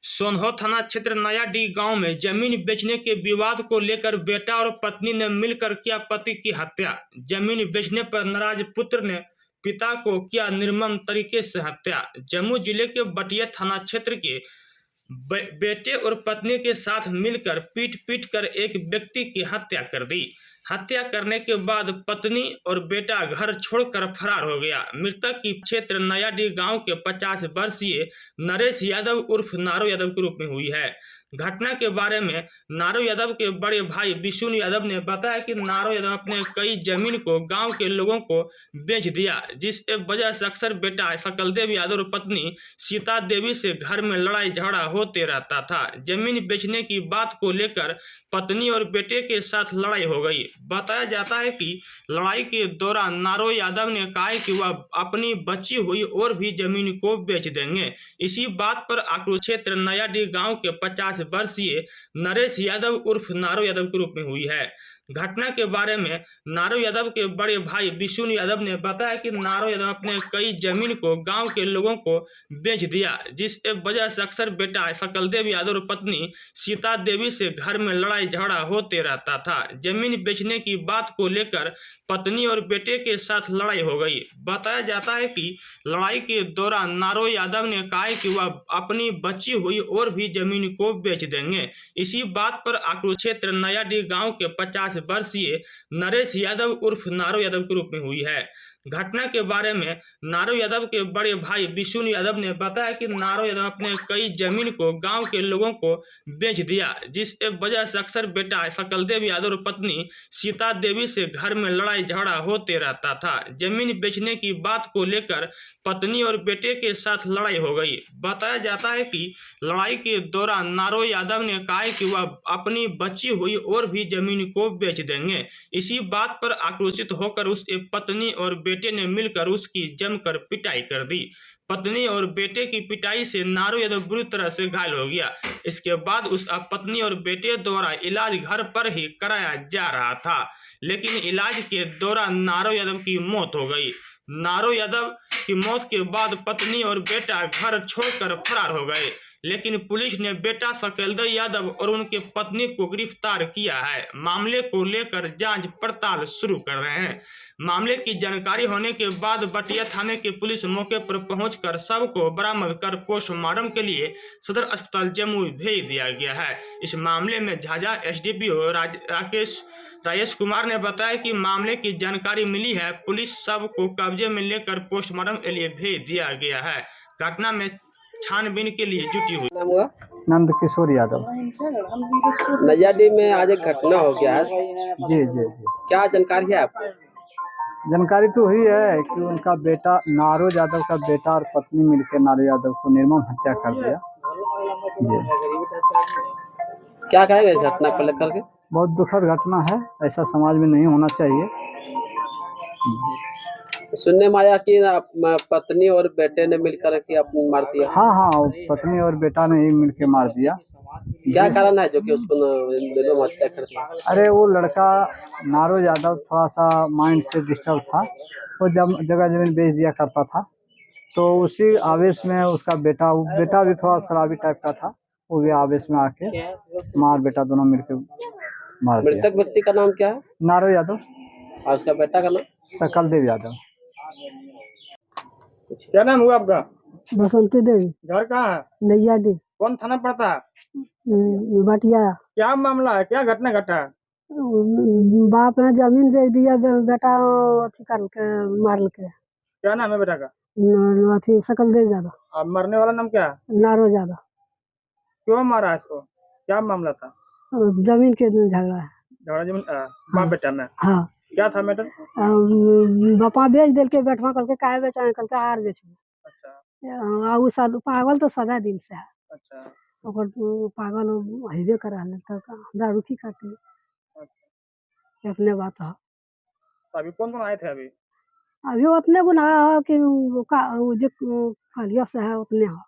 सोनहो थाना क्षेत्र नयाडीह गांव में जमीन बेचने के विवाद को लेकर बेटा और पत्नी ने मिलकर किया पति की हत्या। जमीन बेचने पर नाराज पुत्र ने पिता को किया निर्मम तरीके से हत्या। जम्मू जिले के बटिया थाना क्षेत्र के बेटे और पत्नी के साथ मिलकर पीट पीट कर एक व्यक्ति की हत्या कर दी। हत्या करने के बाद पत्नी और बेटा घर छोड़कर फरार हो गया। मृतक की क्षेत्र नयाडीह गांव के 50 वर्षीय नरेश यादव उर्फ नारो यादव के रूप में हुई है। घटना के बारे में नारो यादव के बड़े भाई विष्णु यादव ने बताया कि नारो यादव अपने कई जमीन को गांव के लोगों को बेच दिया, जिस वजह से अक्सर बेटा सकलदेव यादव और पत्नी सीता देवी से घर में लड़ाई झगड़ा होते रहता था। जमीन बेचने की बात को लेकर पत्नी और बेटे के साथ लड़ाई हो गई। बताया जाता है कि लड़ाई के दौरान नारो यादव ने कहा कि वह अपनी बची हुई और भी जमीन को बेच देंगे। इसी बात पर आक्रोश क्षेत्र नयाडीह गांव के 50 वर्षीय नरेश यादव उर्फ नारो यादव के रूप में हुई है। घटना के बारे में नारो यादव के बड़े भाई विष्णु यादव ने बताया कि नारो यादव अपने कई जमीन को गांव के लोगों को बेच दिया, जिस वजह से अक्सर बेटा सकलदेव यादव और पत्नी सीता देवी से घर में लड़ाई झगड़ा होते रहता था। जमीन बेचने की बात को लेकर पत्नी और बेटे के साथ लड़ाई हो गई। बताया जाता है कि लड़ाई के दौरान नारो यादव ने कहा कि वह अपनी बची हुई और भी जमीन को बेच देंगे। इसी बात पर आक्रोश क्षेत्र नयाडीह गांव के 50 वर्षीय नरेश यादव उर्फ नारो यादव के रूप में हुई है। घटना के बारे में नारो यादव के बड़े भाई विष्णु यादव ने बताया कि नारो यादव अपने कई जमीन को गांव के लोगों को बेच दिया, जिस वजह से अक्सर बेटा सकलदेव यादव और पत्नी सीता देवी से घर में लड़ाई झगड़ा होते रहता था। जमीन बेचने की बात को लेकर पत्नी और बेटे के साथ लड़ाई हो गई। बताया जाता है कि लड़ाई के दौरान नारो यादव ने कहा कि वह अपनी बची हुई और भी जमीन को बेच देंगे। इसी बात पर आक्रोशित होकर उसके पत्नी और बेटे ने मिलकर उसकी जमकर पिटाई कर दी। पत्नी और बेटे की पिटाई से नारो यादव बुरी तरह से घायल हो गया। इसके बाद उसका पत्नी और बेटे द्वारा इलाज घर पर ही कराया जा रहा था, लेकिन इलाज के दौरान नारो यादव की मौत हो गई। नारो यादव की मौत के बाद पत्नी और बेटा घर छोड़कर फरार हो गए, लेकिन पुलिस ने बेटा सकलदेव यादव और उनके पत्नी को गिरफ्तार किया है। मामले को लेकर जांच पड़ताल शुरू कर रहे हैं। मामले की जानकारी होने के बाद बटिया थाने की पुलिस मौके पर पहुंचकर शव को बरामद कर पोस्टमार्टम के लिए सदर अस्पताल जम्मू भेज दिया गया है। इस मामले में झाझा एसडीपीओ राजेश कुमार ने बताया कि मामले की जानकारी मिली है, पुलिस शव को कब्जे में लेकर पोस्टमार्टम के लिए भेज दिया गया है। घटना में छानबीन के लिए जुटी हुई। नाम हुआ नंद किशोर यादव। नयाडीह में आज एक घटना हो गया है। जी जी जी, क्या जानकारी है आपको? जानकारी तो हुई है कि उनका बेटा नारो यादव का बेटा और पत्नी मिलकर नारो यादव को निर्मम हत्या कर दिया। जी, क्या कहेगा इस घटना को लेकर के? बहुत दुखद घटना है, ऐसा समाज में नहीं होना चाहिए। सुनने में आया कि पत्नी और बेटे ने मिलकर के अपनी मार दिया। हाँ हाँ, पत्नी और बेटा ने ही मिलकर मार दिया। क्या कारण है जो कि उसको निर्मम हत्या कर दिया? अरे वो लड़का नारो यादव थोड़ा सा माइंड से डिस्टर्ब था, वो जगह जमीन बेच दिया करता था, तो उसी आवेश में उसका बेटा भी थोड़ा शराबी टाइप का था, वो भी आवेश में आके मार बेटा दोनों मिलकर मार दिया। मृतक व्यक्ति का नाम क्या है? नारो यादव और उसका बेटा का नाम? सकलदेव यादव। क्या नाम हुआ आपका? बसंती देवी। घर कहाँ है? नैयाडीह। कौन थाना पड़ता है? बटिया। क्या मामला है, क्या घटना घटा है? बाप ने जमीन बेच दिया, बेटा अथी करके मार के। क्या नाम है बेटा का? अथी सकलदेव यादव। और मरने वाला नाम क्या है? नारो यादव। क्यों मारा इसको, क्या मामला था? जमीन के झगड़ा है। झगड़ा जमीन बाप बेटा में? हाँ। क्या था मैटर? बापा बेच दिल के, बेटवा कल के काहे बेचा, कल के आर बेच। अच्छा। उ पागल तो सदा दिन से है। अच्छा। पागल हेबे करा दारू की खाती अपने बात है। अभी कौन कौन आए थे? अभी अभी उतने गुनाह है कि जो कालिया से है उतने हो।